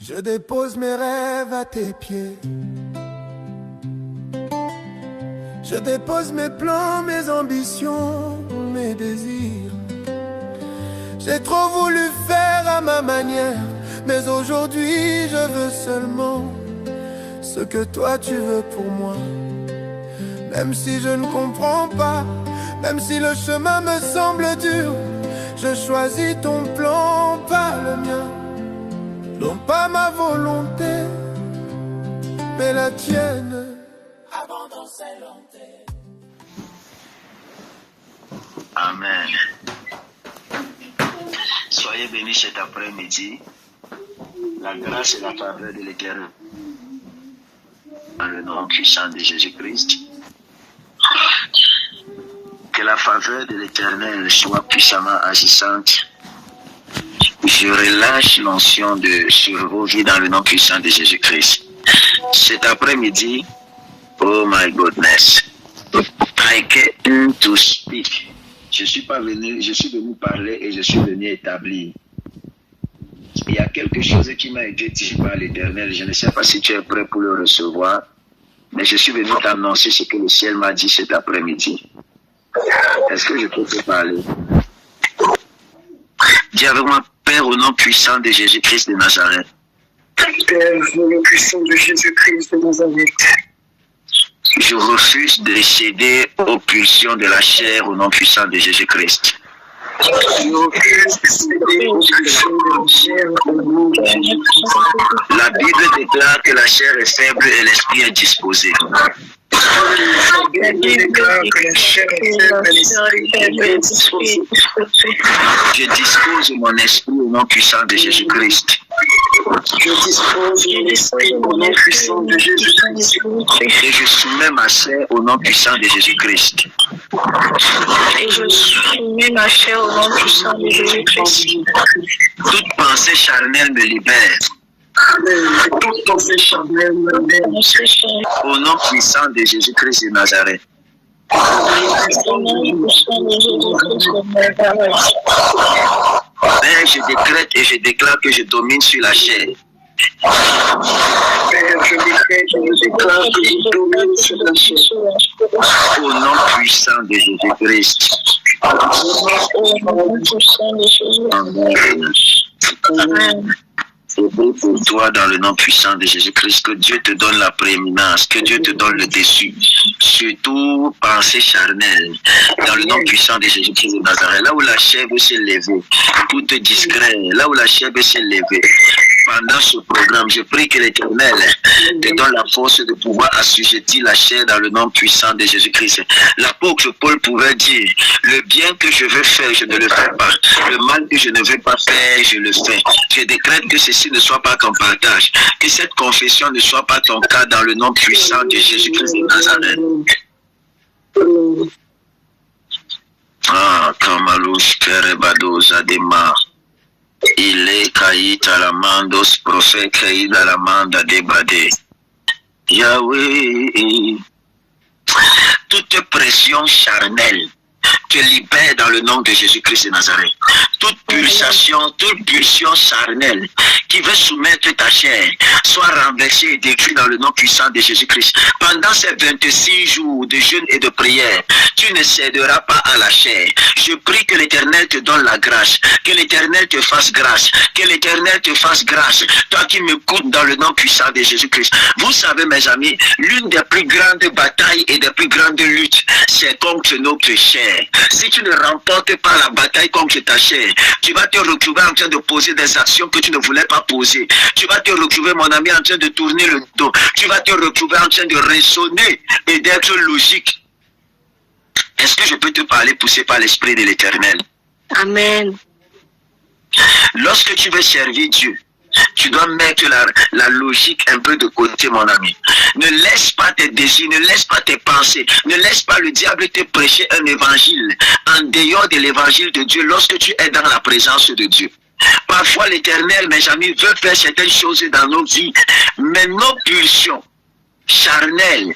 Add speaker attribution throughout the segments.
Speaker 1: Je dépose mes rêves à tes pieds. Je dépose mes plans, mes ambitions, mes désirs. J'ai trop voulu faire à ma manière, mais aujourd'hui je veux seulement ce que toi tu veux pour moi. Même si je ne comprends pas, même si le chemin me semble dur, je choisis ton plan, pas le mien. Non pas ma volonté, mais la tienne. Abandon ses lenteurs.
Speaker 2: Amen. Soyez bénis cet après-midi. La grâce et la faveur de l'Éternel. Dans le nom puissant de Jésus-Christ. Que la faveur de l'Éternel soit puissamment agissante. Je relâche l'onction sur vos vies dans le nom puissant de Jésus-Christ. Cet après-midi, oh my goodness, I came to speak. Je suis venu parler et je suis venu établir. Il y a quelque chose qui m'a été dit par l'Éternel. Je ne sais pas si tu es prêt pour le recevoir, mais je suis venu t'annoncer ce que le ciel m'a dit cet après-midi. Est-ce que je peux te parler? Dis avec moi, Père, au nom puissant de Jésus-Christ de Nazareth.
Speaker 3: Père, au nom puissant de Jésus-Christ de Nazareth.
Speaker 2: Je refuse de céder aux pulsions de la chair au nom puissant de Jésus-Christ.
Speaker 3: Je refuse de céder aux pulsions de la chair au nom de Jésus-Christ.
Speaker 2: La Bible déclare que la chair est faible et l'esprit est disposé.
Speaker 3: La Bible déclare que la chair est faible et l'esprit est disposé.
Speaker 2: Je dispose mon esprit au nom puissant de Jésus-Christ.
Speaker 3: Je dispose mon esprit au nom puissant de Jésus-Christ.
Speaker 2: Et je soumets ma chair au nom puissant de Jésus-Christ.
Speaker 4: Et je soumets ma chair au nom puissant de Jésus-Christ.
Speaker 2: Toute pensée charnelle me libère.
Speaker 3: Toute pensée charnelle me libère.
Speaker 2: Au nom puissant de Jésus-Christ de Nazareth. Père, je décrète et je déclare que je domine sur la chair.
Speaker 3: Père, je décrète et je déclare que je domine sur la chair.
Speaker 2: Au nom puissant de Jésus-Christ.
Speaker 4: Au nom puissant de Jésus-Christ. Amen.
Speaker 2: C'est beau pour toi dans le nom puissant de Jésus-Christ, que Dieu te donne la prééminence, que Dieu te donne le dessus. Surtout pensée charnelle, dans le nom puissant de Jésus-Christ de Nazareth, là où la chair veut se lever, pour te discret, là où la chair veut se lever. Pendant ce programme, je prie que l'Éternel te donne la force de pouvoir assujettir la chair dans le nom puissant de Jésus-Christ. L'apôtre Paul pouvait dire, le bien que je veux faire, je ne le fais pas. Le mal que je ne veux pas faire, je le fais. Je décrète que ceci ne soit pas ton partage, que cette confession ne soit pas ton cas dans le nom puissant de Jésus-Christ de Nazareth. Ah, Kamalouche, Kerebado, Zadema. Il est caït à la mandos, prophète caït à la manda débadé. Yahweh, toute pression charnelle te libère dans le nom de Jésus-Christ de Nazareth. Toute pulsion charnelle qui veut soumettre ta chair soit renversée et détruite dans le nom puissant de Jésus-Christ. Pendant ces 26 jours de jeûne et de prière, tu ne céderas pas à la chair. Je prie que l'Éternel te donne la grâce, que l'Éternel te fasse grâce, que l'Éternel te fasse grâce. Toi qui m'écoutes dans le nom puissant de Jésus-Christ. Vous savez, mes amis, l'une des plus grandes batailles et des plus grandes luttes, c'est contre notre chair. Si tu ne remportes pas la bataille contre ta chair, tu vas te retrouver en train de poser des actions que tu ne voulais pas poser. Tu vas te retrouver, mon ami, en train de tourner le dos. Tu vas te retrouver en train de raisonner et d'être logique. Est-ce que je peux te parler poussé par l'Esprit de l'Éternel?
Speaker 4: Amen.
Speaker 2: Lorsque tu veux servir Dieu, tu dois mettre la logique un peu de côté, mon ami. Ne laisse pas tes désirs, ne laisse pas tes pensées, ne laisse pas le diable te prêcher un évangile en dehors de l'évangile de Dieu lorsque tu es dans la présence de Dieu. Parfois l'Éternel, mes amis, veut faire certaines choses dans nos vies, mais nos pulsions charnelles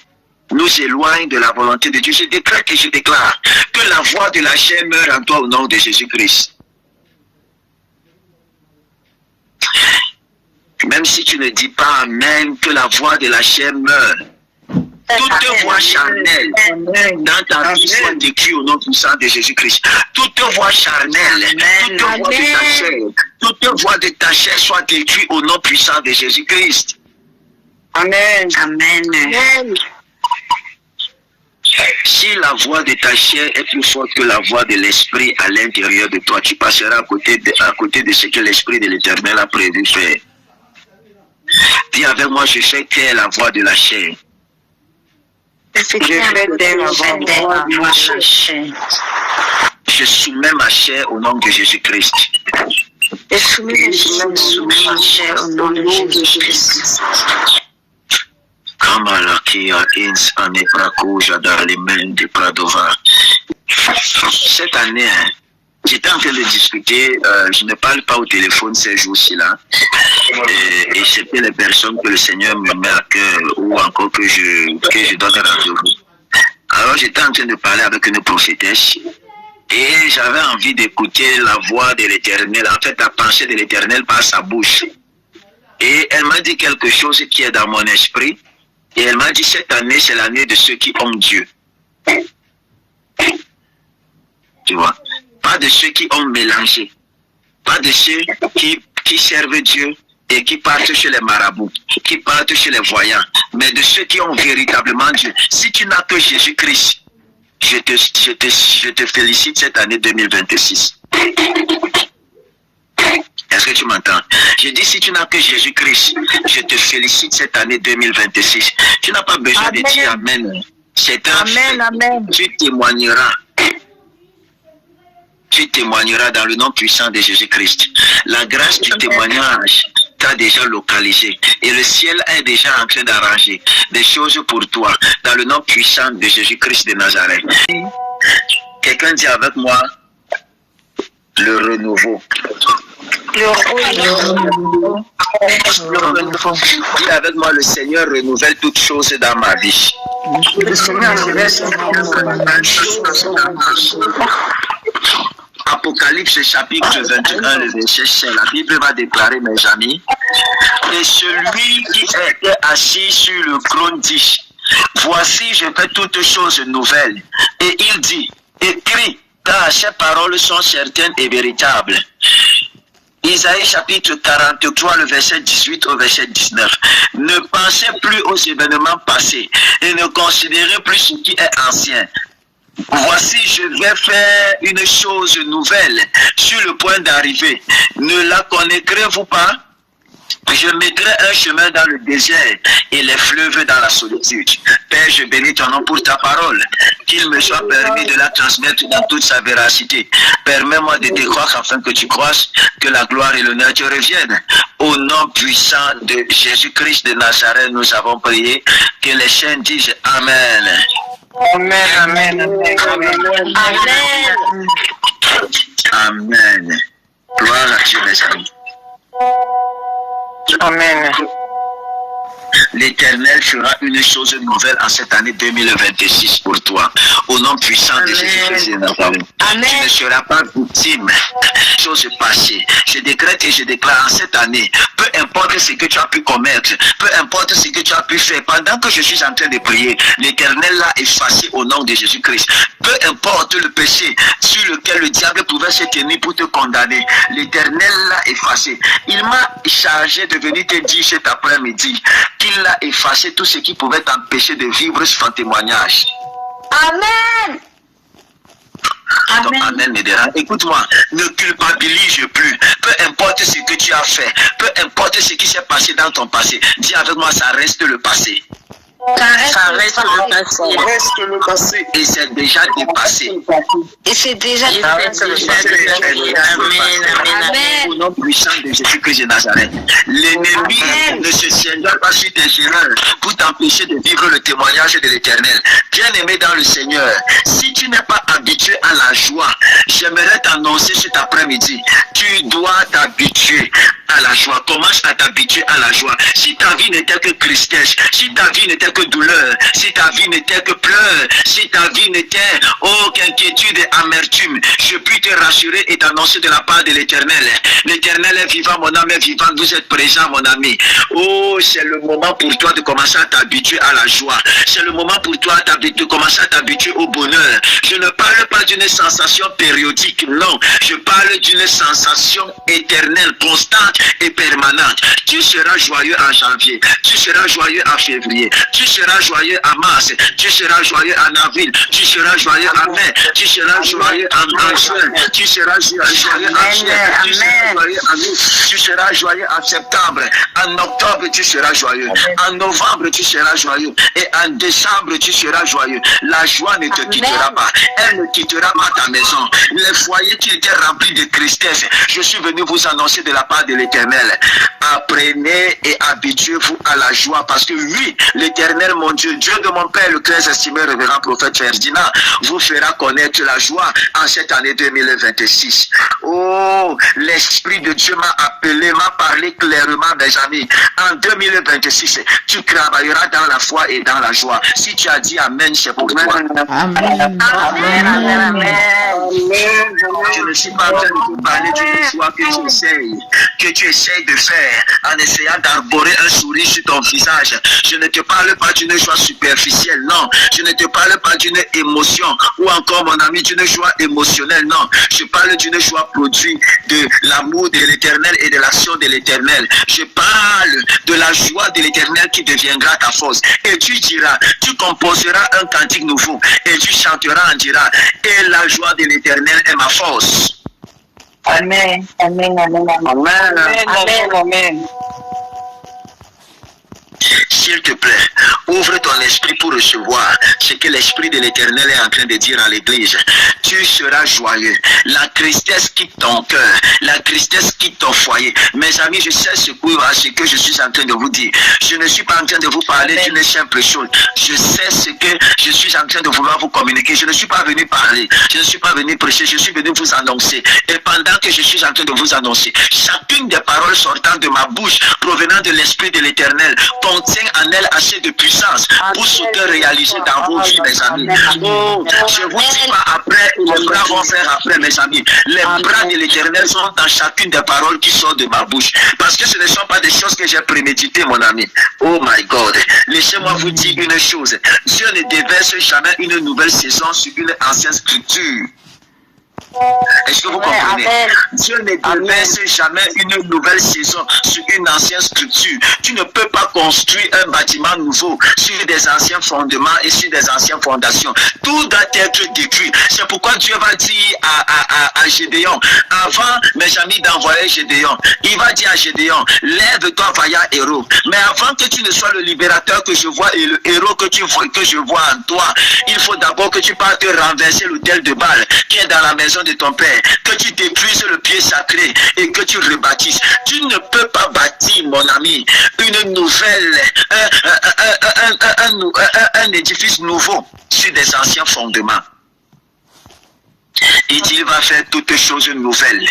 Speaker 2: nous éloignent de la volonté de Dieu. Je décrète et je déclare que la voix de la chair meurt en toi au nom de Jésus-Christ. Même même si tu ne dis pas Amen, que la voix de la chair meurt. Toute voix charnelle dans ta vie soit détruite au nom puissant de Jésus-Christ. Toute voix charnelle, toute voix de ta chair, toute voix de ta chair soit détruite au nom puissant de Jésus-Christ.
Speaker 3: Amen.
Speaker 4: Amen.
Speaker 2: Si la voix de ta chair est plus forte que la voix de l'esprit à l'intérieur de toi, tu passeras à côté de ce que l'esprit de l'Éternel a prévu faire. Dis avec moi, je fais taire la voix de la chair.
Speaker 3: Je fais taire la voix de la chair.
Speaker 2: Je soumets ma chair au nom de Jésus-Christ.
Speaker 4: Je soumets ma chair au nom de Jésus-Christ.
Speaker 2: Cette année, j'étais en train de discuter, je ne parle pas au téléphone ces jours-ci-là, et c'était les personnes que le Seigneur me met à cœur, ou encore que je donne rendez-vous. Alors j'étais en train de parler avec une prophétesse, et j'avais envie d'écouter la voix de l'Éternel, en fait la pensée de l'Éternel par sa bouche. Et elle m'a dit quelque chose qui est dans mon esprit, et elle m'a dit, cette année, c'est l'année de ceux qui ont Dieu. Tu vois, pas de ceux qui ont mélangé, pas de ceux qui servent Dieu et qui partent chez les marabouts, qui partent chez les voyants, mais de ceux qui ont véritablement Dieu. Si tu n'as que Jésus-Christ, je te félicite cette année 2026. Est-ce que tu m'entends? Je dis, si tu n'as que Jésus-Christ, je te félicite cette année 2026. Tu n'as pas besoin de dire Amen. C'est un fait.
Speaker 3: Amen.
Speaker 2: Tu témoigneras. Tu témoigneras dans le nom puissant de Jésus-Christ. La grâce du témoignage t'a déjà localisé. Et le ciel est déjà en train d'arranger des choses pour toi dans le nom puissant de Jésus-Christ de Nazareth. Quelqu'un dit avec moi, le renouveau.
Speaker 4: Le renouveau.
Speaker 2: Dis avec moi, le Seigneur renouvelle toutes choses dans ma vie.
Speaker 3: Le Seigneur
Speaker 2: Apocalypse chapitre 21, le verset 5. La Bible va déclarer, mes amis, et celui qui était assis sur le trône dit, voici, je fais toutes choses nouvelles. Et il dit, écris, car ces paroles sont certaines et véritables. Isaïe chapitre 43, le verset 18 au verset 19. Ne pensez plus aux événements passés et ne considérez plus ce qui est ancien. Voici, je vais faire une chose nouvelle sur le point d'arriver. Ne la connaîtrez-vous pas? Je mettrai un chemin dans le désert et les fleuves dans la solitude. Père, je bénis ton nom pour ta parole. Qu'il me soit permis de la transmettre dans toute sa véracité. Permets-moi de te croire afin que tu croises que la gloire et l'honneur te reviennent. Au nom puissant de Jésus-Christ de Nazareth, nous avons prié. Que les saints disent Amen.
Speaker 3: Amen, amen, amen, amen.
Speaker 2: Amen. Gloire à Dieu, mes amis.
Speaker 3: Amen.
Speaker 2: L'Éternel fera une chose nouvelle en cette année 2026 pour toi. Au nom puissant de Jésus-Christ de Nazareth. Tu ne seras pas victime de choses passées. Je décrète et je déclare en cette année, peu importe ce que tu as pu commettre, peu importe ce que tu as pu faire, pendant que je suis en train de prier, l'Éternel l'a effacé au nom de Jésus-Christ. Peu importe le péché sur lequel le diable pouvait se tenir pour te condamner, l'Éternel l'a effacé. Il m'a chargé de venir te dire cet après-midi qu'il a effacé tout ce qui pouvait t'empêcher de vivre son témoignage.
Speaker 4: Amen.
Speaker 2: Donc, amen, Médéra. Écoute-moi, ne culpabilise plus. Peu importe ce que tu as fait, peu importe ce qui s'est passé dans ton passé, dis avec moi, ça reste le passé.
Speaker 4: Ça reste le passé.
Speaker 2: Et c'est déjà dépassé.
Speaker 4: Et c'est déjà dépassé.
Speaker 2: Amen. Au nom puissant de Jésus-Christ de Nazareth. L'ennemi ne se tiendra pas sur tes erreurs pour t'empêcher de vivre le témoignage de l'Éternel. Bien-aimé dans le Seigneur, si tu n'es pas habitué à la joie, j'aimerais t'annoncer cet après-midi, tu dois t'habituer à la joie. Commence à t'habituer à la joie. Si ta vie n'était que tristesse, si ta vie n'était que douleur, si ta vie n'était que pleurs, si ta vie n'était qu'inquiétude et amertume, je puis te rassurer et t'annoncer de la part de l'Éternel. L'Éternel est vivant, mon âme est vivante, vous êtes présent, mon ami. Oh, c'est le moment pour toi de commencer à t'habituer à la joie. C'est le moment pour toi de commencer à t'habituer au bonheur. Je ne parle pas d'une sensation périodique, non. Je parle d'une sensation éternelle, constante et permanente. Tu seras joyeux en janvier, tu seras joyeux en février, tu seras joyeux en mars, tu seras joyeux en avril, tu seras joyeux en mai, tu seras joyeux en juin, tu seras joyeux en juillet, tu seras joyeux en août, tu seras joyeux en septembre, en octobre tu seras joyeux, en novembre tu seras joyeux et en décembre tu seras joyeux. La joie ne te quittera pas, elle ne quittera pas ta maison. Les foyers qui étaient remplis de tristesse, je suis venu vous annoncer de la part de l'Éternel. Apprenez et habituez-vous à la joie, parce que oui, l'Éternel, mon Dieu, Dieu de mon Père, le très estimé révérend prophète Ferdinand, vous fera connaître la joie en cette année 2026. Oh, l'Esprit de Dieu m'a appelé, m'a parlé clairement, mes amis. En 2026, tu travailleras dans la foi et dans la joie. Si tu as dit Amen, c'est pour toi.
Speaker 5: Amen. Amen. Amen.
Speaker 2: Je ne suis pas en train de te parler d'une joie que tu essayes de faire en essayant d'arborer un sourire sur ton visage. Je ne te parle pas d'une joie superficielle, non. Je ne te parle pas d'une émotion ou encore, mon ami, d'une joie émotionnelle, non. Je parle d'une joie produite de l'amour de l'Éternel et de l'action de l'Éternel. Je parle de la joie de l'Éternel qui deviendra ta force. Et tu diras, tu composeras un cantique nouveau et tu chanteras en dira, et la joie de l'Éternel est ma force.
Speaker 3: Amen. Amen. Amen. Amen. Amen. Amen.
Speaker 2: S'il te plaît, ouvre ton esprit pour recevoir ce que l'Esprit de l'Éternel est en train de dire à l'Église. Tu seras joyeux. La tristesse quitte ton cœur. La tristesse quitte ton foyer. Mes amis, je sais ce que je suis en train de vous dire. Je ne suis pas en train de vous parler d'une simple chose. Je sais ce que je suis en train de vouloir vous communiquer. Je ne suis pas venu parler. Je ne suis pas venu prêcher. Je suis venu vous annoncer. Et pendant que je suis en train de vous annoncer, chacune des paroles sortant de ma bouche, provenant de l'Esprit de l'Éternel, contient en elle assez de puissance pour se réaliser dans vos vies, mes amis. Oh, je vous dis pas après, les bras vont faire après, mes amis. Les bras de l'Éternel sont dans chacune des paroles qui sortent de ma bouche. Parce que ce ne sont pas des choses que j'ai préméditées, mon ami. Oh my God. Laissez-moi vous dire une chose. Dieu ne déverse jamais une nouvelle saison sur une ancienne structure. Est-ce que vous comprenez? Dieu ne déverse jamais une nouvelle saison sur une ancienne structure. Tu ne peux pas construire un bâtiment nouveau sur des anciens fondements et sur des anciennes fondations. Tout doit être détruit. C'est pourquoi Dieu va dire à Gédéon, avant, mes amis, d'envoyer Gédéon, il va dire à Gédéon, lève-toi, vaillant héros. Mais avant que tu ne sois le libérateur que je vois et le héros que je vois en toi, il faut d'abord que tu partes renverser l'autel de Baal qui est dans la maison de ton père, que tu détruises le pied sacré et que tu rebâtisses. Tu ne peux pas bâtir, mon ami, une nouvelle, un édifice nouveau sur des anciens fondements. Et il va faire toutes choses nouvelles.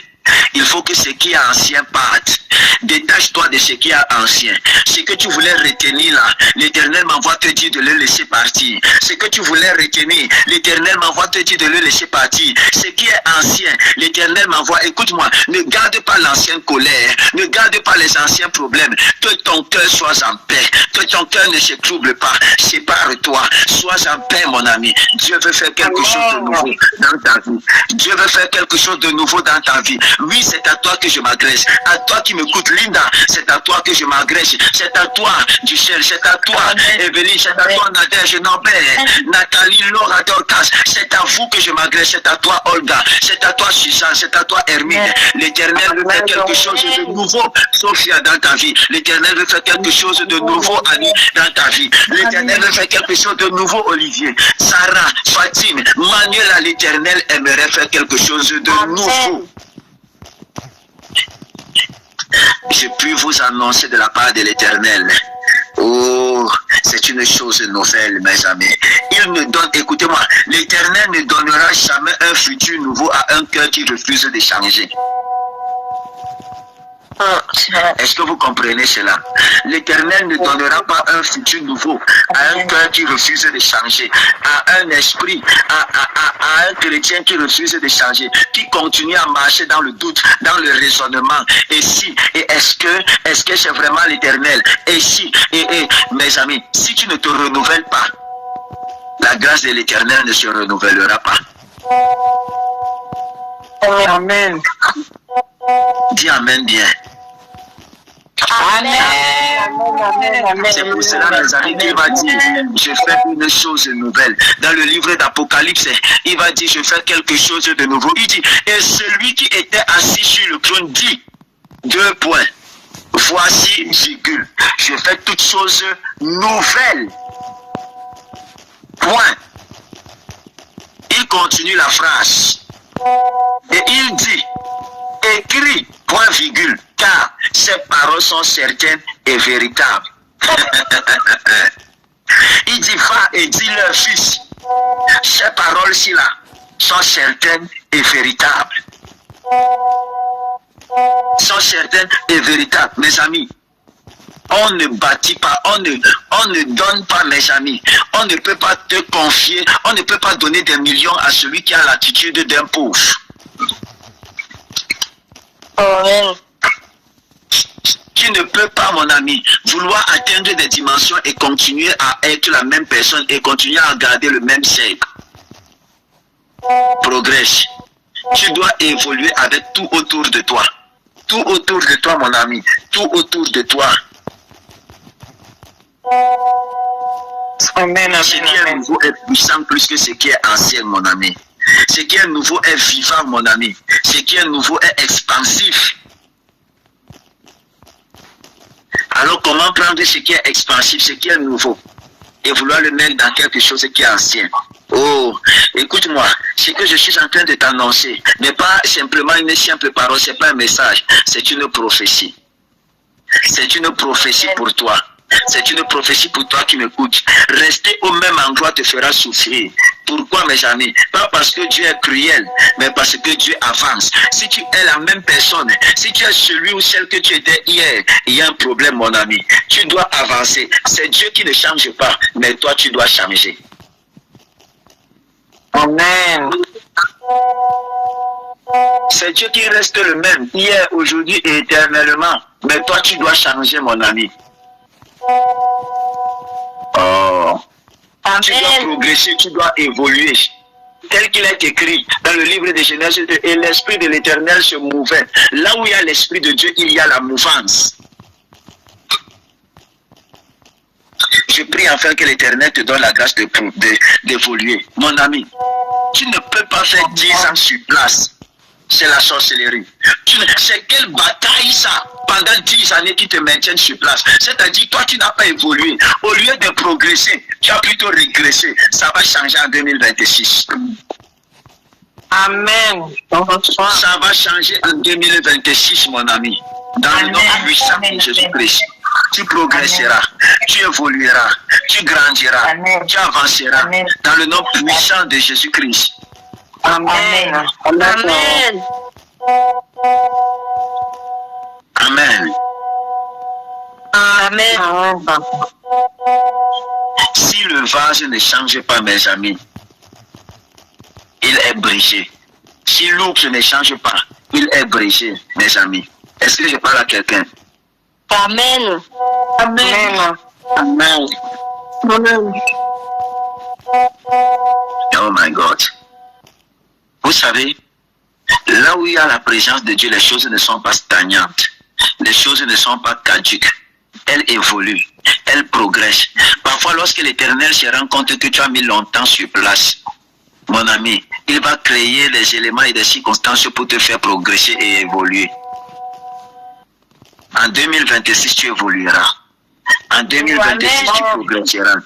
Speaker 2: Il faut que ce qui est ancien parte. Détache-toi de ce qui est ancien. Ce que tu voulais retenir là, l'Éternel m'envoie te dire de le laisser partir. Ce que tu voulais retenir, l'Éternel m'envoie te dire de le laisser partir. Ce qui est ancien, l'Éternel m'envoie, écoute-moi, ne garde pas l'ancienne colère, ne garde pas les anciens problèmes. Que ton cœur soit en paix, que ton cœur ne se trouble pas. Sépare-toi, sois en paix, mon ami. Dieu veut faire quelque chose de nouveau dans ta vie. Dieu veut faire quelque chose de nouveau dans ta vie. Oui, c'est à toi que je m'adresse. À toi qui m'écoutes, Linda, c'est à toi que je m'adresse. C'est à toi, Duchel, c'est à toi, Evelyne, c'est à toi, Nadège, Norbert, Nathalie, Laura, Dorcas. C'est à vous que je m'adresse. C'est à toi, Olga. C'est à toi, Suzanne. C'est à toi, Hermine. L'Éternel veut faire quelque chose de nouveau, Sophia, dans ta vie. L'Éternel veut faire quelque chose de nouveau, Annie, dans ta vie. L'Éternel veut faire quelque chose de nouveau, Olivier, Sarah, Fatine, Manuela. L'Éternel aimerait faire quelque chose de nouveau. Je puis vous annoncer de la part de l'Éternel. Oh, c'est une chose nouvelle, mes amis. Il ne donne, écoutez-moi, l'Éternel ne donnera jamais un futur nouveau à un cœur qui refuse de changer. Est-ce que vous comprenez cela? L'Éternel ne donnera pas un futur nouveau à un cœur qui refuse de changer, à un esprit, à un chrétien qui refuse de changer, qui continue à marcher dans le doute, dans le raisonnement. Et si, et est-ce que c'est vraiment l'Éternel? Et si, et mes amis, si tu ne te renouvelles pas, la grâce de l'Éternel ne se renouvellera pas.
Speaker 3: Amen.
Speaker 2: Dis Amen bien.
Speaker 3: Amen.
Speaker 2: C'est pour cela, mes amis, qu'il va dire, je fais une chose nouvelle. Dans le livre d'Apocalypse, il va dire, je fais quelque chose de nouveau. Il dit, et celui qui était assis sur le trône dit, 2 points, voici, virgule, je fais toutes choses nouvelles. Point. Il continue la phrase. Et il dit, écris, point virgule, car ces paroles sont certaines et véritables. Il dit, va et dis-leur, fils, ces paroles-ci là sont certaines et véritables. Sont certaines et véritables, mes amis. On ne bâtit pas, on ne donne pas, mes amis. On ne peut pas te confier, on ne peut pas donner des millions à celui qui a l'attitude d'un pauvre.
Speaker 3: Amen.
Speaker 2: Tu ne peux pas, mon ami, vouloir atteindre des dimensions et continuer à être la même personne et continuer à garder le même cercle. Progresse. Tu dois évoluer avec tout autour de toi. Tout autour de toi, mon ami. Tout autour de toi.
Speaker 3: Amen.
Speaker 2: Ce qui est nouveau est puissant plus que ce qui est ancien, mon ami. Ce qui est nouveau est vivant, mon ami. Ce qui est nouveau est expansif. Alors, comment prendre ce qui est expansif, ce qui est nouveau, et vouloir le mettre dans quelque chose qui est ancien? Oh, écoute-moi, ce que je suis en train de t'annoncer n'est pas simplement une simple parole, c'est pas un message, c'est une prophétie. C'est une prophétie pour toi. C'est une prophétie pour toi qui m'écoutes. Rester au même endroit te fera souffrir. Pourquoi, mes amis? Pas parce que Dieu est cruel, mais parce que Dieu avance. Si tu es la même personne, si tu es celui ou celle que tu étais hier, il y a un problème, mon ami. Tu dois avancer. C'est Dieu qui ne change pas, mais toi, tu dois changer.
Speaker 3: Amen.
Speaker 2: C'est Dieu qui reste le même, hier, aujourd'hui et éternellement. Mais toi, tu dois changer, mon ami. Oh. Tu dois progresser, tu dois évoluer. Tel qu'il est écrit dans le livre de Genèse, et l'Esprit de l'Éternel se mouvait. Là où il y a l'Esprit de Dieu, il y a la mouvance. Je prie enfin que l'Éternel te donne la grâce d'évoluer. Mon ami, tu ne peux pas faire 10 ans sur place. C'est la sorcellerie. C'est quelle bataille ça? Pendant 10 années qui te maintiennent sur place. C'est-à-dire, toi, tu n'as pas évolué. Au lieu de progresser, tu as plutôt régressé. Ça va changer en 2026.
Speaker 3: Amen.
Speaker 2: Ça va changer en 2026, mon ami. Dans le nom puissant de Jésus-Christ. Tu progresseras, tu évolueras, tu grandiras, tu avanceras. Dans le nom puissant de Jésus-Christ.
Speaker 3: Amen.
Speaker 4: Amen.
Speaker 2: Amen.
Speaker 4: Amen.
Speaker 2: Si le vase ne change pas, mes amis, il est brisé. Si l'ours ne change pas, il est brisé, mes amis. Est-ce que je parle à quelqu'un?
Speaker 4: Amen.
Speaker 3: Amen.
Speaker 2: Amen.
Speaker 4: Amen.
Speaker 2: Oh my God. Vous savez, là où il y a la présence de Dieu, les choses ne sont pas stagnantes. Les choses ne sont pas caduques. Elles évoluent. Elles progressent. Parfois, lorsque l'Éternel se rend compte que tu as mis longtemps sur place, mon ami, il va créer les éléments et des circonstances pour te faire progresser et évoluer. En 2026, tu évolueras. En 2026, tu progresseras.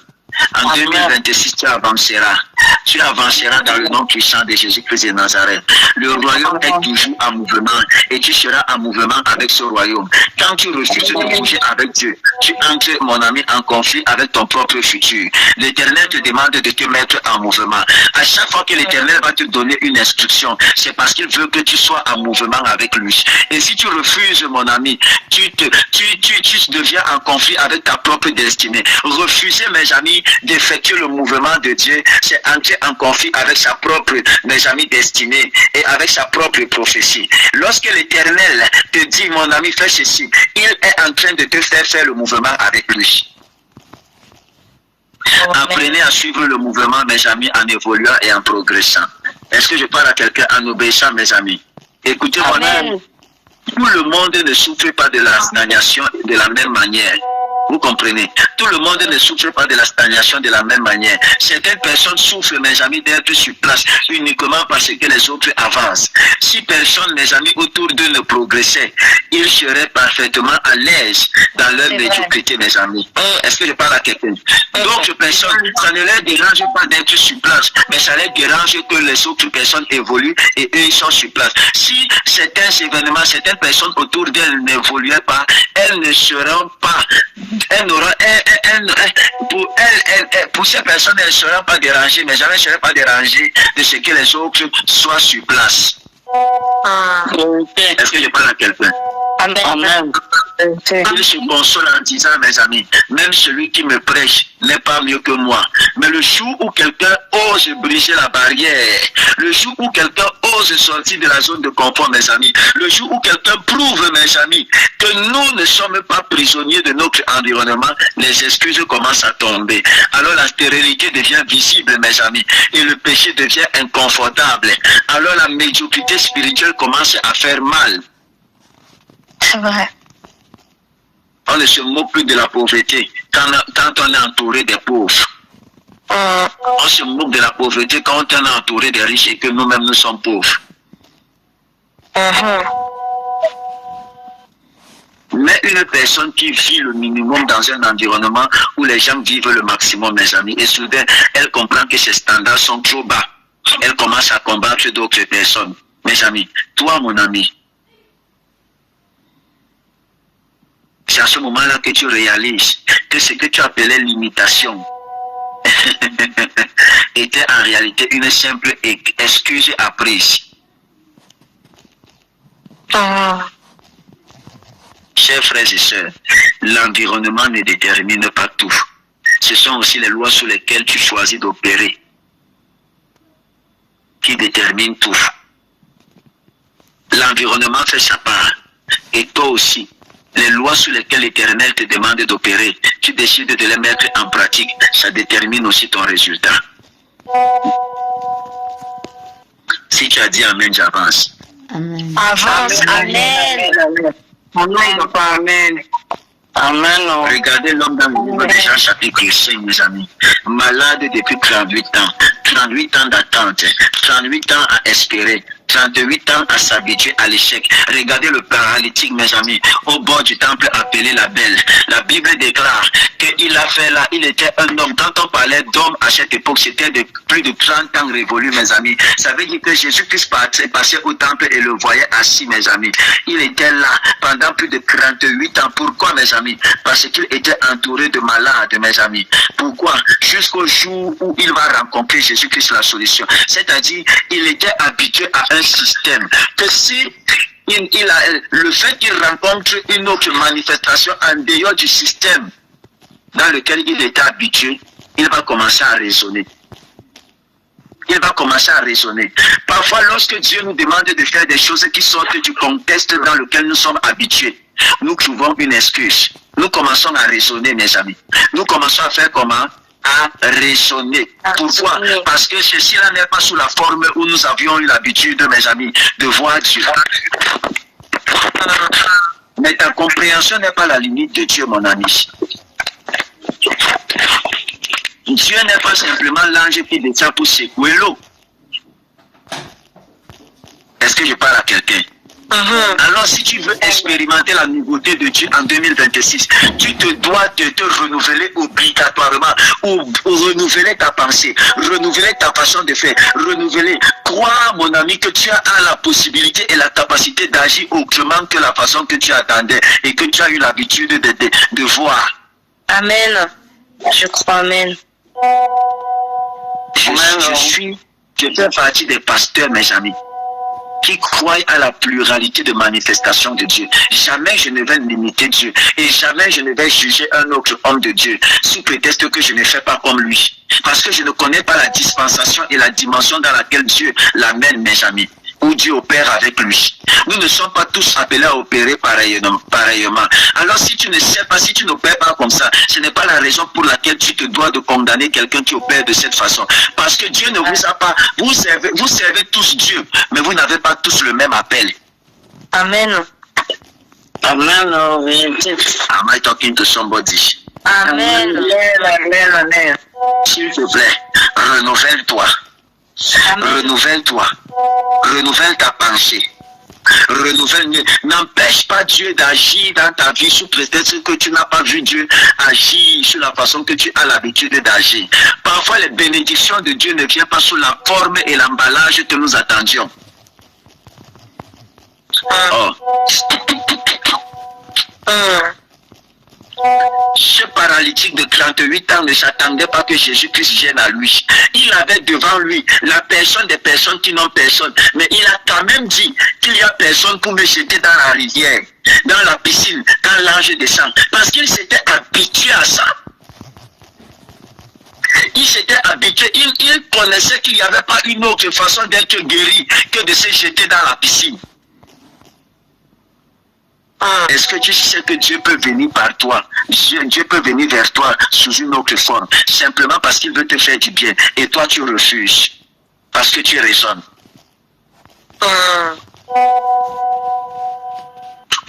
Speaker 2: En 2026, tu avanceras. tu avanceras dans le nom puissant de Jésus-Christ de Nazareth. Le royaume est toujours en mouvement et tu seras en mouvement avec ce royaume. Quand tu refuses de bouger avec Dieu, tu entres, mon ami, en conflit avec ton propre futur. L'Éternel te demande de te mettre en mouvement. À chaque fois que l'Éternel va te donner une instruction, c'est parce qu'il veut que tu sois en mouvement avec lui. Et si tu refuses, mon ami, tu deviens en conflit avec ta propre destinée. Refuser, mes amis, d'effectuer le mouvement de Dieu, c'est entrer en conflit avec sa propre, mes amis, destinée et avec sa propre prophétie. Lorsque l'Éternel te dit, mon ami, fais ceci, il est en train de te faire le mouvement avec lui. Apprenez à suivre le mouvement, mes amis, en évoluant et en progressant. Est-ce que je parle à quelqu'un en obéissant, mes amis? Écoutez, mon ami, tout le monde ne souffre pas de la stagnation de la même manière. Vous comprenez? Tout le monde ne souffre pas de la stagnation de la même manière. Certaines personnes souffrent, mes amis, d'être sur place uniquement parce que les autres avancent. Si personne, mes amis, autour d'eux ne progressaient, ils seraient parfaitement à l'aise dans leur médiocrité, mes amis. Est-ce que je parle à quelqu'un? D'autres personnes, ça ne leur dérange pas d'être sur place, mais ça leur dérange que les autres personnes évoluent et eux, ils sont sur place. Si certains événements, certaines personnes autour d'elles n'évoluaient pas, elles ne seront pas, pour ces personnes, elles ne seront pas dérangées, mais jamais ne seront pas dérangées de ce que les autres soient sur place. Est-ce que je parle à quelqu'un?
Speaker 3: Amen.
Speaker 2: Il se console en disant, mes amis, même celui qui me prêche n'est pas mieux que moi. Mais le jour où quelqu'un ose briser la barrière, le jour où quelqu'un ose sortir de la zone de confort, mes amis, le jour où quelqu'un prouve, mes amis, que nous ne sommes pas prisonniers de notre environnement, les excuses commencent à tomber. Alors la stérilité devient visible, mes amis, et le péché devient inconfortable. Alors la médiocrité spirituelle commence à faire mal.
Speaker 4: C'est vrai.
Speaker 2: On ne se moque plus de la pauvreté quand on est entouré des pauvres. On se moque de la pauvreté quand on est entouré des riches et que nous-mêmes nous sommes pauvres. Mais une personne qui vit le minimum dans un environnement où les gens vivent le maximum, mes amis, et soudain, elle comprend que ses standards sont trop bas. Elle commence à combattre d'autres personnes. Mes amis, toi, mon ami, c'est à ce moment-là que tu réalises que ce que tu appelais limitation était en réalité une simple excuse apprise. Chers frères et sœurs, l'environnement ne détermine pas tout. Ce sont aussi les lois sur lesquelles tu choisis d'opérer qui déterminent tout. L'environnement fait sa part. Et toi aussi, les lois sur lesquelles l'Éternel te demande d'opérer, tu décides de les mettre en pratique, ça détermine aussi ton résultat. Si tu as dit Amen, j'avance.
Speaker 5: Amen.
Speaker 4: Avance. Amen.
Speaker 3: Amen. Amen.
Speaker 2: Regardez l'homme dans le livre de Jean chapitre 5, mes amis. Malade depuis 38 ans. 38 ans d'attente. 38 ans à espérer. 38 ans à s'habituer à l'échec. Regardez le paralytique, mes amis, au bord du temple appelé la Belle. La Bible déclare qu'il a fait là, il était un homme. Quand on parlait d'homme à cette époque, c'était de plus de 30 ans révolu, mes amis. Ça veut dire que Jésus-Christ passait au temple et le voyait assis, mes amis. Il était là pendant plus de 38 ans. Pourquoi, mes amis? Parce qu'il était entouré de malades, mes amis. Pourquoi? Jusqu'au jour où il va rencontrer Jésus-Christ, la solution. C'est-à-dire, il était habitué à un système que si le fait qu'il rencontre une autre manifestation en dehors du système dans lequel il était habitué, il va commencer à raisonner. Il va commencer à raisonner. Parfois, lorsque Dieu nous demande de faire des choses qui sortent du contexte dans lequel nous sommes habitués, nous trouvons une excuse. Nous commençons à raisonner, mes amis. Nous commençons à faire comment? À raisonner. Pourquoi? Parce que ceci-là n'est pas sous la forme où nous avions eu l'habitude, mes amis, de voir Dieu. Mais ta compréhension n'est pas la limite de Dieu, mon ami. Dieu n'est pas simplement l'ange qui descend pour secouer l'eau. Est-ce que je parle à quelqu'un? Alors si tu veux expérimenter la nouveauté de Dieu en 2026, tu te dois de te renouveler obligatoirement, ou renouveler ta pensée, renouveler ta façon de faire, renouveler. Crois, mon ami, que tu as la possibilité et la capacité d'agir autrement que la façon que tu attendais et que tu as eu l'habitude de voir.
Speaker 4: Amen. Je crois, amen.
Speaker 2: Je fais partie des pasteurs, mes amis, qui croient à la pluralité de manifestations de Dieu. Jamais je ne vais limiter Dieu et jamais je ne vais juger un autre homme de Dieu sous prétexte que je ne fais pas comme lui. Parce que je ne connais pas la dispensation et la dimension dans laquelle Dieu l'amène, mes amis, où Dieu opère avec lui. Nous ne sommes pas tous appelés à opérer pareillement. Alors si tu ne sais pas, si tu n'opères pas comme ça, ce n'est pas la raison pour laquelle tu te dois de condamner quelqu'un qui opère de cette façon. Parce que Dieu ne vous a pas, vous servez tous Dieu, mais vous n'avez pas tous le même appel.
Speaker 4: Amen.
Speaker 3: Amen.
Speaker 2: Am I talking to somebody?
Speaker 4: Amen.
Speaker 3: Amen.
Speaker 2: S'il te plaît, renouvelle-toi. Renouvelle-toi. Renouvelle ta pensée. N'empêche pas Dieu d'agir dans ta vie sous prétexte que tu n'as pas vu Dieu agir sur la façon que tu as l'habitude d'agir. Parfois, les bénédictions de Dieu ne viennent pas sous la forme et l'emballage que nous attendions. Oh. Ce paralytique de 38 ans ne s'attendait pas que Jésus-Christ vienne à lui. Il avait devant lui la personne des personnes qui n'ont personne. Mais il a quand même dit qu'il n'y a personne pour me jeter dans la rivière, dans la piscine, quand l'ange descend. Parce qu'il s'était habitué à ça. Il s'était habitué, il connaissait qu'il n'y avait pas une autre façon d'être guéri que de se jeter dans la piscine. Est-ce que tu sais que Dieu peut venir par toi? Dieu peut venir vers toi sous une autre forme, simplement parce qu'il veut te faire du bien. Et toi, tu refuses, parce que tu raisonnes.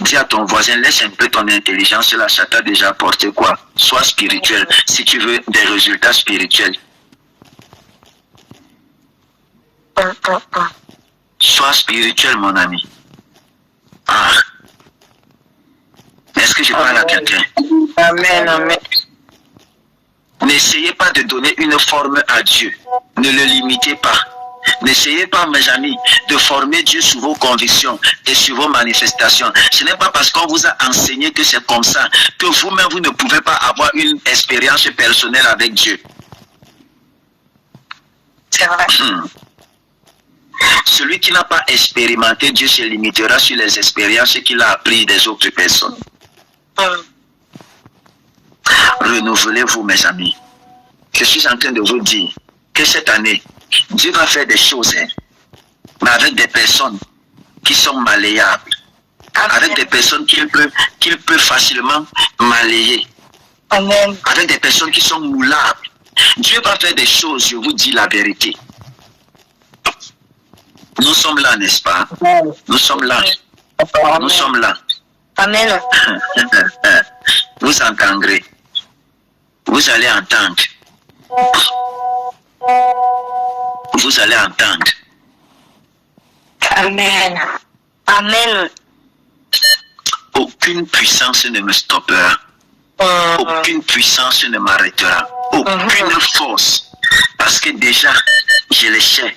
Speaker 2: Dis à ton voisin, laisse un peu ton intelligence là, ça t'a déjà apporté quoi? Sois spirituel, si tu veux des résultats spirituels. Sois spirituel, mon ami. Est-ce que je parle à quelqu'un?
Speaker 3: Amen, amen.
Speaker 2: N'essayez pas de donner une forme à Dieu. Ne le limitez pas. N'essayez pas, mes amis, de former Dieu sur vos convictions et sur vos manifestations. Ce n'est pas parce qu'on vous a enseigné que c'est comme ça que vous-même, vous ne pouvez pas avoir une expérience personnelle avec Dieu.
Speaker 4: C'est vrai.
Speaker 2: Celui qui n'a pas expérimenté Dieu se limitera sur les expériences qu'il a apprises des autres personnes. Renouvelez-vous, mes amis. Je suis en train de vous dire que cette année, Dieu va faire des choses, mais avec des personnes qui sont malléables, avec des personnes qu'il peut facilement malayer, avec des personnes qui sont moulables. Dieu va faire des choses, je vous dis la vérité. Nous sommes là, n'est-ce pas? Nous sommes là. Nous sommes là.
Speaker 4: Amen.
Speaker 2: Vous entendrez. Vous allez entendre. Vous allez entendre.
Speaker 4: Amen. Amen.
Speaker 2: Aucune puissance ne me stoppera. Aucune puissance ne m'arrêtera. Aucune force. Parce que déjà, je le sais.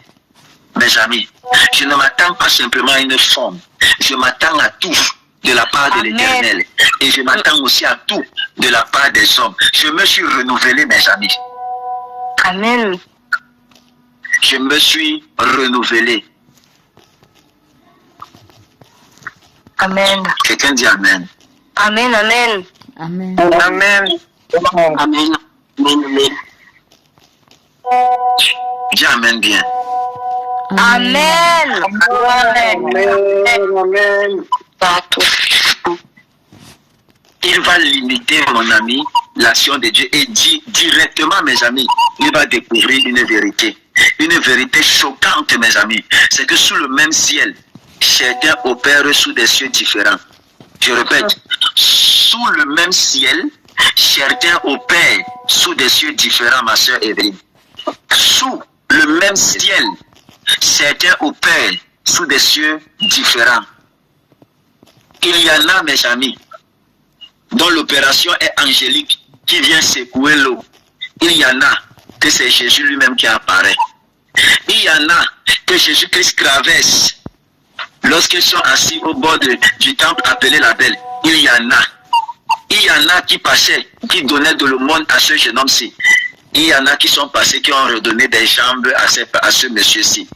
Speaker 2: Mes amis, je ne m'attends pas simplement à une forme. Je m'attends à tout de la part de l'Éternel. Et je m'attends aussi à tout de la part des hommes. Je me suis renouvelé, mes amis.
Speaker 4: Amen.
Speaker 2: Je me suis renouvelé.
Speaker 4: Amen.
Speaker 2: Quelqu'un dit Amen.
Speaker 4: Amen, amen.
Speaker 5: Amen.
Speaker 3: Amen.
Speaker 2: Amen. Amen. Dis Amen bien.
Speaker 4: Amen.
Speaker 3: Amen.
Speaker 2: Il va limiter, mon ami, l'action de Dieu et dit directement, mes amis, il va découvrir une vérité. Une vérité choquante, mes amis. C'est que sous le même ciel, certains opèrent sous des cieux différents. Je répète, sous le même ciel, certains opèrent sous des cieux différents, ma soeur Evelyne. Sous le même ciel, certains opèrent sous des cieux différents. Il y en a, mes amis, dont l'opération est angélique, qui vient secouer l'eau. Il y en a que c'est Jésus lui-même qui apparaît. Il y en a que Jésus-Christ traverse lorsqu'ils sont assis au bord du temple appelé la Belle. Il y en a. Il y en a qui passaient, qui donnaient de l'aumône à ce jeune homme-ci. Il y en a qui sont passés, qui ont redonné des jambes à ce monsieur-ci.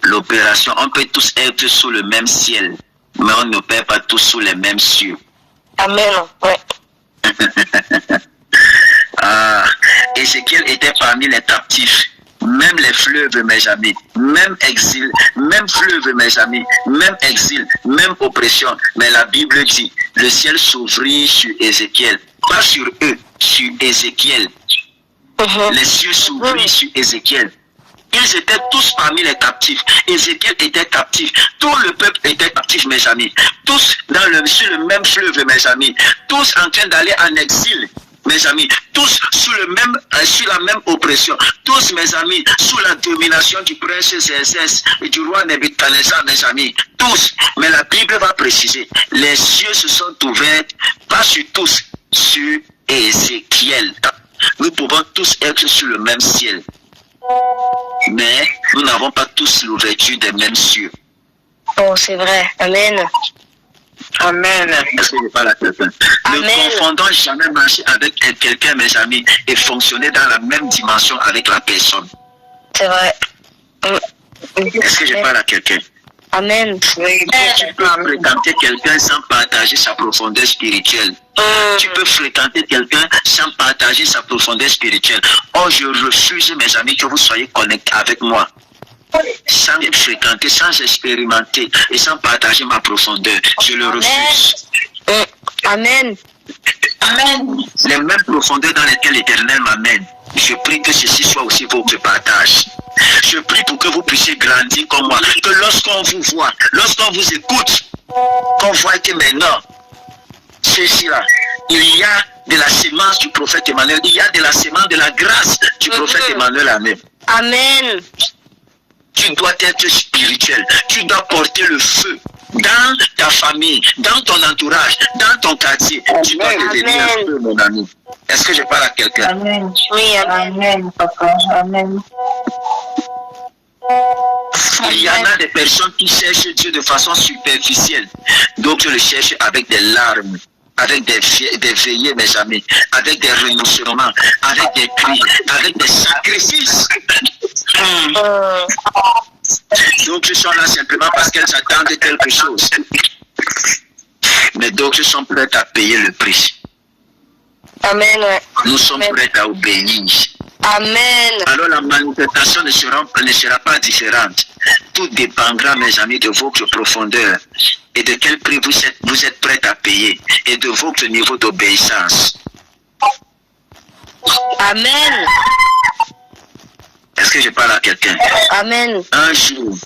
Speaker 2: L'opération, on peut tous être sous le même ciel, mais on ne peut pas tous sous les mêmes cieux.
Speaker 4: Amen. Ouais.
Speaker 2: Ézéchiel était parmi les captifs. Même les fleuves, mes amis, même exil, même fleuve, mes amis, même exil, même oppression. Mais la Bible dit, le ciel s'ouvrit sur Ézéchiel, pas sur eux, sur Ézéchiel. Les cieux s'ouvrirent sur Ézéchiel. Ils étaient tous parmi les captifs. Ézéchiel était captif. Tout le peuple était captif, mes amis. Tous sur le même fleuve, mes amis. Tous en train d'aller en exil. Mes amis, tous sur la même oppression, tous mes amis, sous la domination du prince Zézès et du roi Nebuchadnezzar, mes amis, tous. Mais la Bible va préciser, les cieux se sont ouverts, pas sur tous, sur Ézéchiel. Nous pouvons tous être sur le même ciel, mais nous n'avons pas tous l'ouverture des mêmes cieux.
Speaker 4: Oh, c'est vrai. Amen.
Speaker 3: Amen.
Speaker 2: Est-ce que je parle à quelqu'un? Ne confondons jamais marcher avec quelqu'un, mes amis, et fonctionner dans la même dimension avec la personne.
Speaker 4: C'est vrai.
Speaker 2: Est-ce que je parle à quelqu'un?
Speaker 4: Amen.
Speaker 3: Oui.
Speaker 2: Tu peux fréquenter quelqu'un sans partager sa profondeur spirituelle. Tu peux fréquenter quelqu'un sans partager sa profondeur spirituelle. Oh, je refuse, mes amis, que vous soyez connectés avec moi. Sans fréquenter, sans expérimenter et sans partager ma profondeur. Je le refuse.
Speaker 4: Amen.
Speaker 3: Amen.
Speaker 2: Les mêmes profondeurs dans lesquelles l'Éternel m'amène. Je prie que ceci soit aussi votre partage. Je prie pour que vous puissiez grandir comme moi. Que lorsqu'on vous voit, lorsqu'on vous écoute, qu'on voit que maintenant, ceci-là, il y a de la sémence du prophète Emmanuel, il y a de la sémence de la grâce du prophète Emmanuel. Amen.
Speaker 4: Amen.
Speaker 2: Tu dois être spirituel. Tu dois porter le feu dans ta famille, dans ton entourage, dans ton quartier. Tu dois devenir un feu, mon ami. Est-ce que je parle à quelqu'un?
Speaker 3: Amen.
Speaker 4: Oui,
Speaker 3: Amen, papa. Amen.
Speaker 2: Il y en a des personnes qui cherchent Dieu de façon superficielle. D'autres le cherchent avec des larmes, avec des veillées, mes amis, avec des renoncements, avec des cris, avec des sacrifices. D'autres sont là simplement parce qu'elles attendent quelque chose. Mais d'autres sont prêtes à payer le prix.
Speaker 4: Amen. Ouais.
Speaker 2: Nous sommes prêts à obéir.
Speaker 4: Amen.
Speaker 2: Alors la manifestation ne sera pas différente. Tout dépendra, mes amis, de votre profondeur et de quel prix vous êtes prêts à payer et de votre niveau d'obéissance.
Speaker 4: Amen.
Speaker 2: Est-ce que je parle à quelqu'un?
Speaker 4: Amen.
Speaker 2: Un jour,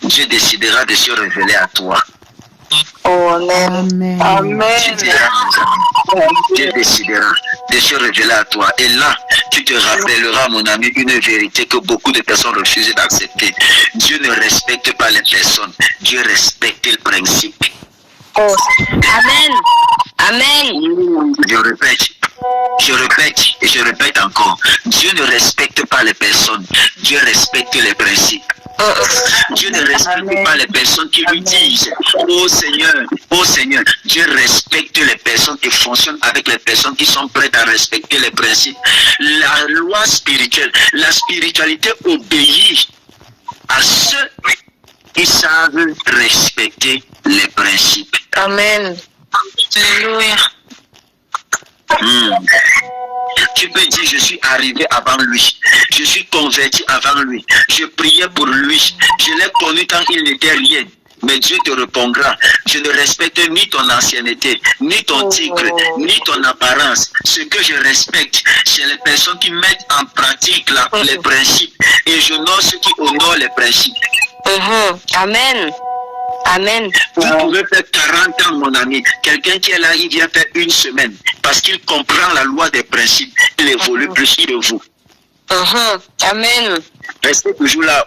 Speaker 2: Dieu décidera de se révéler à toi.
Speaker 4: Oh, amen.
Speaker 3: Amen.
Speaker 2: Dieu décidera de se révéler à toi. Et là, tu te rappelleras, mon ami, une vérité que beaucoup de personnes refusent d'accepter. Dieu ne respecte pas les personnes. Dieu respecte le principe.
Speaker 4: Oh, amen. Amen.
Speaker 2: Je répète et je répète encore. Dieu ne respecte pas les personnes. Dieu respecte les principes. Dieu ne respecte pas les personnes qui lui disent oh Seigneur, Dieu respecte les personnes et fonctionne avec les personnes qui sont prêtes à respecter les principes. La loi spirituelle, la spiritualité obéit à ceux qui savent respecter les principes.
Speaker 4: Amen. Alléluia.
Speaker 2: Tu peux dire, je suis arrivé avant lui, je suis converti avant lui, je priais pour lui, je l'ai connu quand il n'était rien. Mais Dieu te répondra, je ne respecte ni ton ancienneté, ni ton titre, ni ton apparence. Ce que je respecte, c'est les personnes qui mettent en pratique les principes. Et j'honore ceux qui honorent les principes.
Speaker 4: Amen. Amen.
Speaker 2: Vous pouvez faire 40 ans, mon ami. Quelqu'un qui est là, il vient faire une semaine. Parce qu'il comprend la loi des principes. Il évolue plus que vous.
Speaker 3: Amen.
Speaker 2: Restez toujours là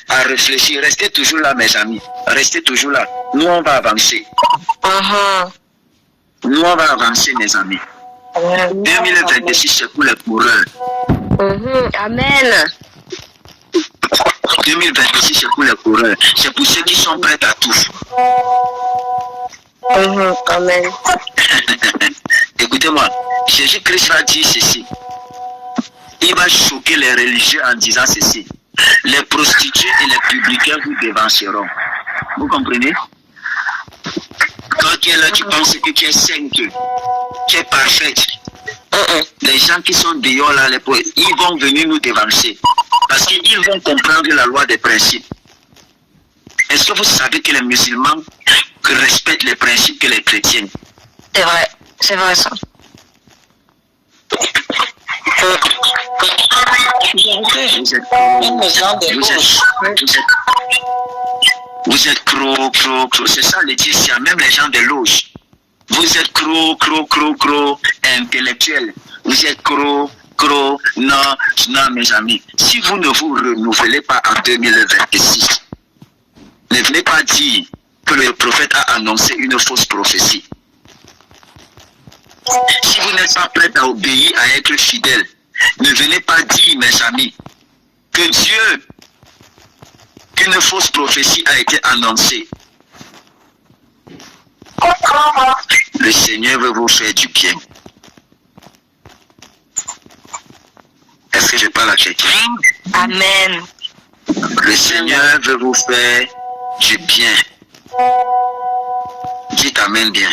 Speaker 2: à réfléchir. Restez toujours là, mes amis. Restez toujours là. Nous, on va avancer. Nous, on va avancer, mes amis. 2026, c'est pour les coureurs.
Speaker 3: Amen.
Speaker 2: 2026, c'est pour les coureurs. C'est pour ceux qui sont prêts à tout.
Speaker 3: Amen.
Speaker 2: Écoutez-moi, Jésus-Christ va dire ceci. Il va choquer les religieux en disant ceci. Les prostituées et les publicains vous dévanceront. Vous comprenez? Quand tu es là, tu penses que tu es sainte, tu es parfaite. Les gens qui sont dehors là, ils vont venir nous dévancer. Parce qu'ils vont comprendre la loi des principes. Est-ce que vous savez que les musulmans respectent les principes que les chrétiens?
Speaker 3: C'est vrai ça.
Speaker 2: Vous êtes cro, c'est ça le dire, c'est même les gens de loge. Vous êtes cro, intellectuel. Vous êtes cro, non, mes amis. Si vous ne vous renouvelez pas en 2026, ne venez pas dire que le prophète a annoncé une fausse prophétie. Si vous n'êtes pas prêt à obéir, à être fidèle, ne venez pas dire, mes amis, que Dieu, qu'une fausse prophétie a été annoncée. Le Seigneur veut vous faire du bien. Est-ce que je parle à quelqu'un?
Speaker 3: Amen.
Speaker 2: Le Seigneur veut vous faire du bien. Dites Amen bien.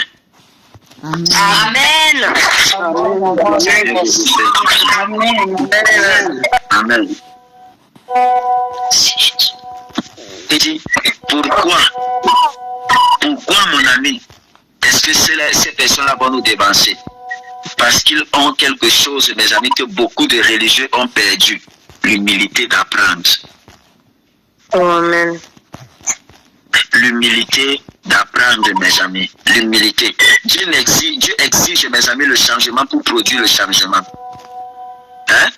Speaker 3: Amen.
Speaker 2: Amen. Et dit, pourquoi mon ami, est-ce que ces personnes-là vont nous dévancer? Parce qu'ils ont quelque chose, mes amis, que beaucoup de religieux ont perdu. L'humilité d'apprendre.
Speaker 3: Amen.
Speaker 2: L'humilité d'apprendre, mes amis. L'humilité. Dieu exige, mes amis, le changement pour produire le changement. Hein?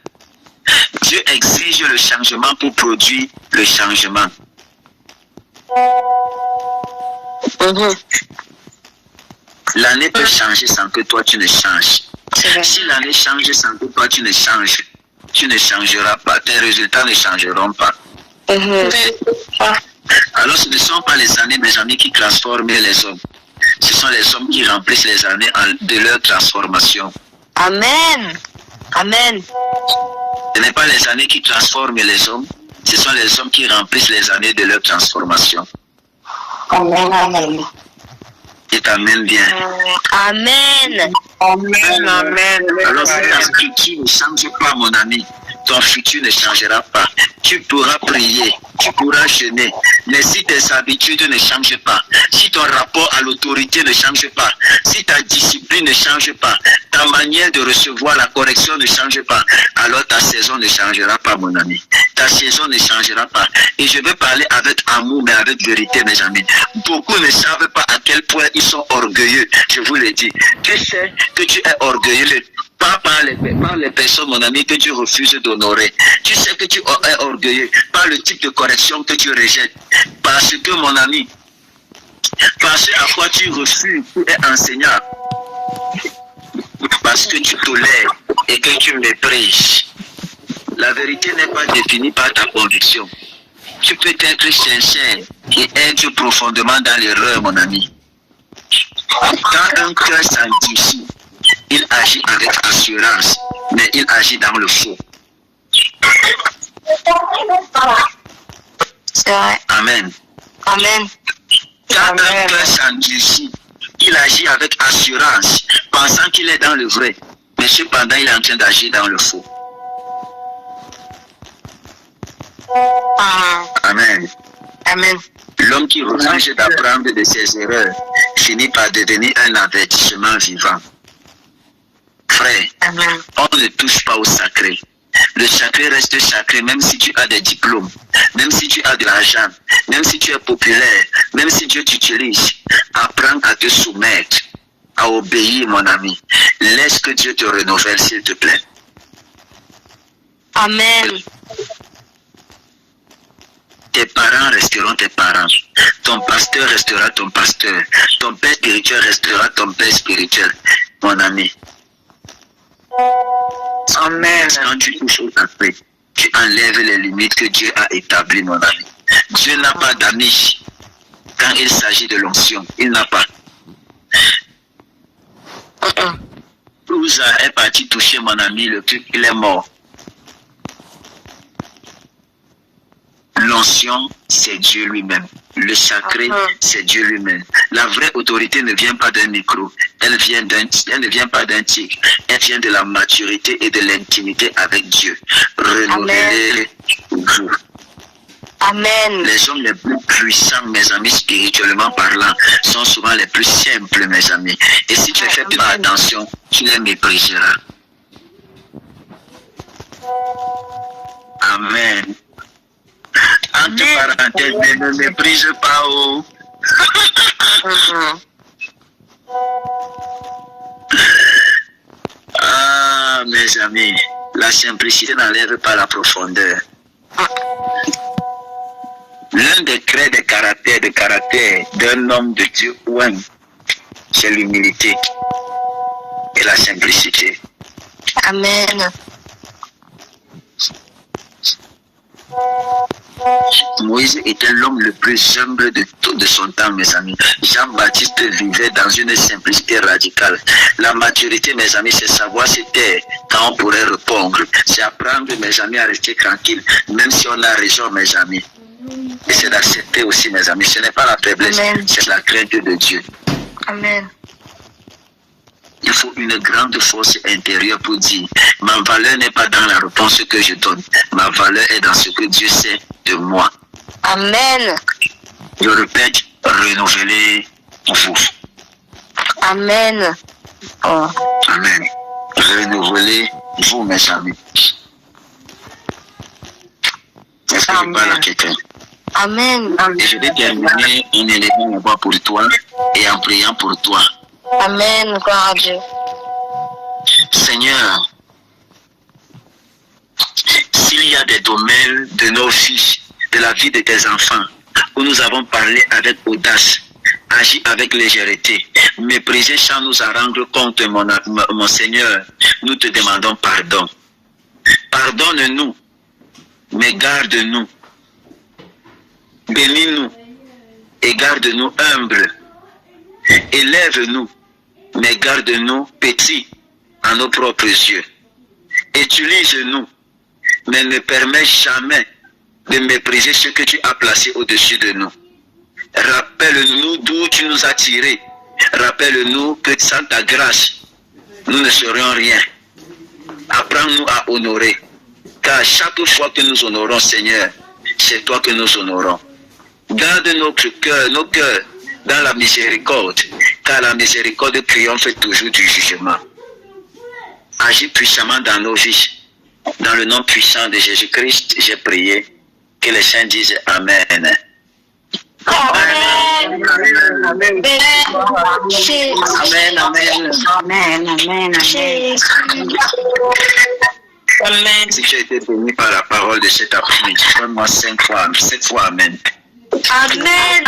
Speaker 2: Dieu exige le changement pour produire le changement. L'année peut changer sans que toi tu ne changes. Si l'année change sans que toi tu ne changes, tu ne changeras pas. Tes résultats ne changeront pas. Alors ce ne sont pas les années, mes amis, qui transforment les hommes. Ce sont les hommes qui remplissent les années de leur transformation.
Speaker 3: Amen. Amen.
Speaker 2: Ce n'est pas les années qui transforment les hommes, ce sont les hommes qui remplissent les années de leur transformation.
Speaker 3: Amen. Amen.
Speaker 2: Et t'amène bien.
Speaker 3: Amen. Amen. Amen.
Speaker 2: Alors si ta structure ne change pas, mon ami, ton futur ne changera pas. Tu pourras prier, tu pourras jeûner, mais si tes habitudes ne changent pas, si ton rapport à l'autorité ne change pas, si ta discipline ne change pas, ta manière de recevoir la correction ne change pas, alors ta saison ne changera pas, mon ami. Ta saison ne changera pas. Et je vais parler avec amour, mais avec vérité, mes amis. Beaucoup ne savent pas à quel point ils sont orgueilleux. Je vous le dis. Tu sais que tu es orgueilleux. Pas par les personnes, mon ami, que tu refuses d'honorer. Tu sais que tu es orgueilleux par le type de correction que tu rejettes. Parce que, mon ami, parce à quoi tu refuses, tu es enseignant. Parce que tu tolères et que tu méprises. La vérité n'est pas définie par ta conviction. Tu peux être sincère et être profondément dans l'erreur, mon ami. Quand un cœur s'endurcit, il agit avec assurance, mais il agit dans le faux.
Speaker 3: C'est vrai.
Speaker 2: Amen.
Speaker 3: Amen.
Speaker 2: Quand un cœur s'endurcit, il agit avec assurance, pensant qu'il est dans le vrai, mais cependant il est en train d'agir dans le faux. Amen.
Speaker 3: Amen.
Speaker 2: L'homme qui refuse d'apprendre de ses erreurs finit par devenir un avertissement vivant. Frère,
Speaker 3: Amen.
Speaker 2: on ne touche pas au sacré. Le sacré reste sacré même si tu as des diplômes, même si tu as de l'argent, même si tu es populaire, même si Dieu t'utilise. Apprends à te soumettre, à obéir, mon ami. Laisse que Dieu te renouvelle, s'il te plaît.
Speaker 4: Amen.
Speaker 2: Tes parents resteront tes parents. Ton pasteur restera ton pasteur. Ton père spirituel restera ton père spirituel, mon ami.
Speaker 3: Amen.
Speaker 2: Quand tu touches au sacré, tu enlèves les limites que Dieu a établies, mon ami. Dieu n'a pas d'amis quand il s'agit de l'onction. Il n'a pas. Ouza est parti toucher mon ami, le truc, il est mort. L'onction, c'est Dieu lui-même. Le sacré, c'est Dieu lui-même. La vraie autorité ne vient pas d'un micro. Elle ne vient pas d'un tic. Elle vient de la maturité et de l'intimité avec Dieu. Renouvelez toujours.
Speaker 4: Amen.
Speaker 2: Les hommes les plus puissants, mes amis, spirituellement parlant, sont souvent les plus simples, mes amis. Et si tu ne fais pas attention, tu les mépriseras. Amen. Entre parenthèses, ne méprise pas. Oh. Ah, mes amis, la simplicité n'enlève pas la profondeur. L'un des traits de caractère d'un homme de Dieu ouin, c'est l'humilité et la simplicité.
Speaker 4: Amen.
Speaker 2: Moïse était l'homme le plus humble de tout de son temps, mes amis. Jean-Baptiste vivait dans une simplicité radicale. La maturité, mes amis, c'est savoir se taire quand on pourrait répondre. C'est apprendre, mes amis, à rester tranquille, même si on a raison, mes amis. Et c'est d'accepter aussi, mes amis. Ce n'est pas la faiblesse, c'est la crainte de Dieu.
Speaker 4: Amen.
Speaker 2: Il faut une grande force intérieure pour dire, ma valeur n'est pas dans la réponse que je donne. Ma valeur est dans ce que Dieu sait de moi.
Speaker 4: Amen.
Speaker 2: Je répète, renouvelez-vous.
Speaker 4: Amen. Oh.
Speaker 2: Amen. Renouvelez-vous, mes amis. Est-ce que je parle à quelqu'un?
Speaker 4: Amen.
Speaker 2: Et je vais terminer en élevant la voix pour toi et en priant pour toi.
Speaker 4: Amen. Gloire à Dieu.
Speaker 2: Seigneur, s'il y a des domaines de nos vies, de la vie de tes enfants, où nous avons parlé avec audace, agi avec légèreté, méprisé sans nous en rendre compte, mon Seigneur, nous te demandons pardon. Pardonne-nous, mais garde-nous. Bénis-nous et garde-nous humbles. Élève-nous, mais garde-nous petits à nos propres yeux. Utilise-nous, mais ne permets jamais de mépriser ce que tu as placé au-dessus de nous. Rappelle-nous d'où tu nous as tirés. Rappelle-nous que sans ta grâce, nous ne serions rien. Apprends-nous à honorer, car chaque fois que nous honorons, Seigneur, c'est toi que nous honorons. Garde notre cœur, nos cœurs dans la miséricorde, car la miséricorde triomphe toujours du jugement. Agis puissamment dans nos vies. Dans le nom puissant de Jésus-Christ, j'ai prié. Que les saints disent Amen.
Speaker 4: Amen. Amen. Amen.
Speaker 2: Si tu as été béni par la parole de cet après-midi, fais-moi 7 fois Amen.
Speaker 4: Amen. Amen.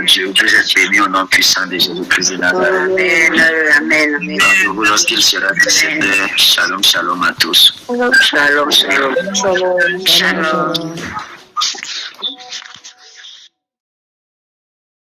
Speaker 2: Dieu, vous êtes béni au nom puissant de Jésus-Christ de Nazareth. Amen. Lorsqu'il sera décédé, shalom, shalom à tous.
Speaker 3: Shalom, shalom.
Speaker 4: Shalom.